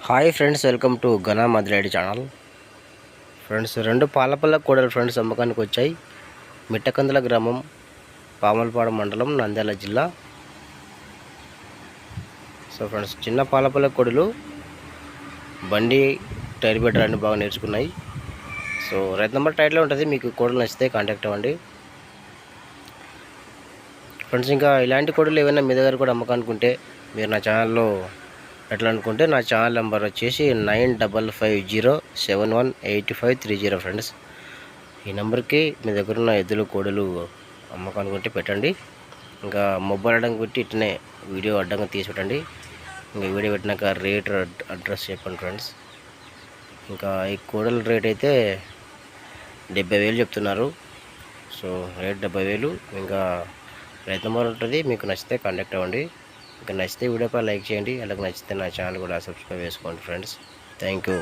Hi friends, welcome to Ghana Madireddy channel. Friends, రెండు పాలపల్ల కోడలు friends అమ్మకానికి వచ్చాయి. మిట్టకందుల గ్రామం, పామలపాడు మండలం, నంద్యాల జిల్లా. సో ఫ్రెండ్స్, చిన్న పాలపల్ల కోడలు బండి టైర్ బెటర్ అన్ని బాగా నేర్చుకున్నాయి. సో రైతు నెంబర్ టైట్లో ఉంటుంది. మీకు కోడలు నచ్చితే కాంటాక్ట్ అవ్వండి ఫ్రెండ్స్. ఇంకా ఇలాంటి కోడలు ఏమైనా మీ దగ్గర కూడా అమ్మకానికి ఉంటే మీరు నా ఛానల్లో ఎట్లా అనుకుంటే నా ఛానల్ నెంబర్ వచ్చేసి 9550718530 ఫ్రెండ్స్. ఈ నెంబర్కి మీ దగ్గర ఉన్న ఎద్దులు కోడలు అమ్మకానుకుంటే పెట్టండి. ఇంకా మొబైల్ అడ్డంగా పెట్టి ఇట్లనే వీడియో అడ్డంగా తీసి పెట్టండి. ఇంకా వీడియో పెట్టినాక రేట్ అడ్రస్ చెప్పండి ఫ్రెండ్స్. ఇంకా ఈ కోడల రేట్ అయితే 70,000 చెప్తున్నారు. So rate 70,000. ఇంకా రైతు నెంబర్ ఉంటుంది. మీకు నచ్చితే కాంటాక్ట్ అవ్వండి. ఇంకా నచ్చితే వీడియోపై లైక్ చేయండి. అలాగే నచ్చితే నా ఛానల్ కూడా సబ్స్క్రైబ్ చేసుకోండి ఫ్రెండ్స్. Thank you.